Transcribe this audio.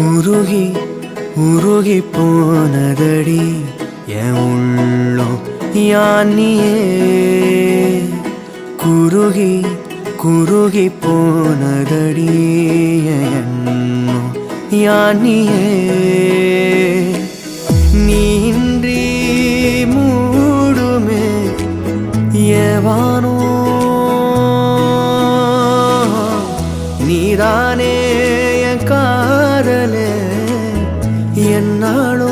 உருகி உருகி போனதடி என் உள்ளம் யானியே குருகி குருகி போனதடி என் எண்ணம் யானியே நீன்றி மூடுமே ஏவானோ நீதானே என் காதலே என்னாலும்